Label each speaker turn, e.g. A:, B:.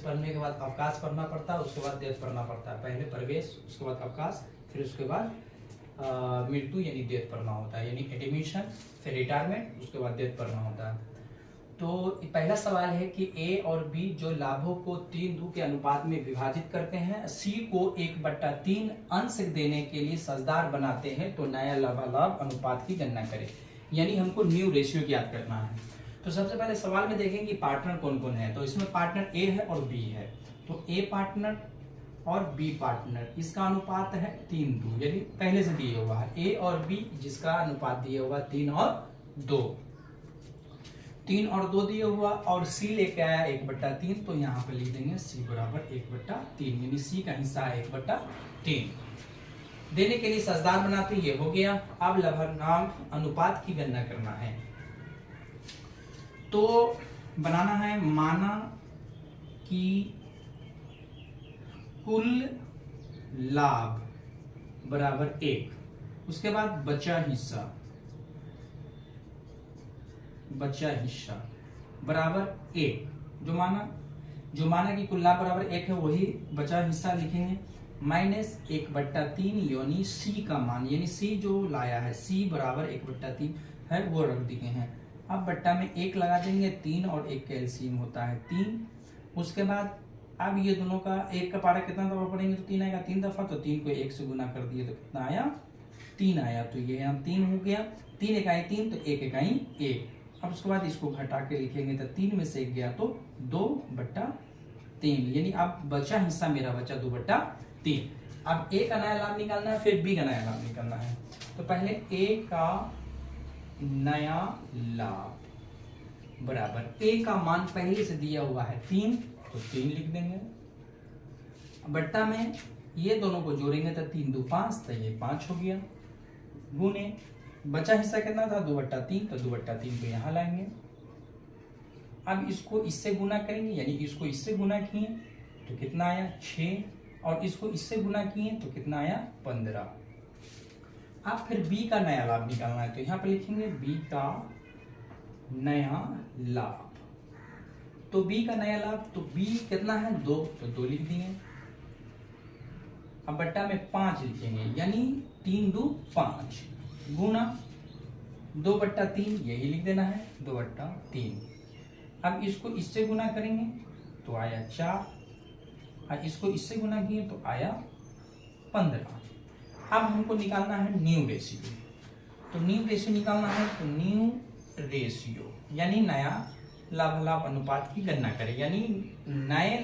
A: पढ़ने के बाद अवकाश पढ़ना पड़ता है, उसके बाद डेथ पढ़ना पड़ता है। पहले प्रवेश, उसके बाद अवकाश, फिर उसके बाद मृत्यु यानी डेथ पढ़ना होता है, यानी एडमिशन, फिर रिटायरमेंट, उसके बाद डेथ पढ़ना होता है। तो पहला सवाल है कि ए और बी जो लाभों को 3:2 के अनुपात में विभाजित करते हैं, सी को 1/3 अंश देने के लिए साझेदार बनाते हैं, तो नया लाभालाभ अनुपात की गणना करें। यानी हमको न्यू रेशियो याद करना है। तो सबसे पहले सवाल में देखेंगे कि पार्टनर कौन कौन है। तो इसमें पार्टनर ए है और बी है। तो ए पार्टनर और बी पार्टनर, इसका अनुपात है 3:2, यानी पहले से दिए हुआ है। ए और बी जिसका अनुपात दिया हुआ 3 और 2, 3 और 2 दिया हुआ, और सी लेके आया 1/3, तो यहाँ पे लिख देंगे सी बराबर 1/3, यानी सी का हिस्सा है 1/3। देने के लिए साझेदार बनाते, ये हो गया। अब लाभांश अनुपात की गणना करना है। तो बनाना है, माना कि कुल लाभ बराबर 1, उसके बाद बचा हिस्सा बराबर 1। जो माना कि कुल लाभ बराबर 1 है, वही बचा हिस्सा लिखेंगे, माइनस 1/3, यानी सी का मान, यानी सी जो लाया है, सी बराबर 1/3 है, वो रख दिए हैं। अब बट्टा में 1 लगा देंगे, 3 और 1 का एलसीएम होता है 3। उसके बाद अब ये दोनों का 1 का पारा कितना दफा पढ़ेंगे तो 3 आएगा, 3 दफा, तो 3 को 1 से गुना कर दिए तो कितना आया, 3 आया। तो ये यहाँ 3 हो गया, 3 इकाई 3, तो 1 इकाई 1। अब उसके बाद इसको घटा के लिखेंगे तो 3 में से 1 गया तो 2/3, यानी अब बचा हिस्सा मेरा बचा 2/3। अब ए का नया लाभ निकालना है, फिर बी का नया लाभ निकालना है। तो पहले ए का नया लाभ बराबर, ए का मान पहले से दिया हुआ है 3, तो 3 लिख देंगे। बट्टा में ये दोनों को जोड़ेंगे तो 3 2 5, तो ये 5 हो गया, गुने बचा हिस्सा कितना था 2/3, तो 2/3 को यहाँ लाएंगे। अब इसको इससे गुना करेंगे, यानी इसको इससे गुना किए तो कितना आया 6, और इसको इससे गुना किए तो कितना आया 15। अब फिर बी का नया लाभ निकालना है, तो यहाँ पे लिखेंगे बी का नया लाभ। तो बी का नया लाभ, तो बी कितना है 2, तो 2 लिख दिए। अब बट्टा में 5 लिखेंगे, यानी 3 2 5, गुना 2/3, यही लिख देना है 2/3। अब इसको इससे गुना करेंगे तो आया 4, और इसको इससे गुना किए तो आया 15। अब हमको निकालना है न्यू रेशियो। तो न्यू रेशियो निकालना है, तो न्यू रेशियो यानी नया लाभालाभ अनुपात की गणना करें, यानी नए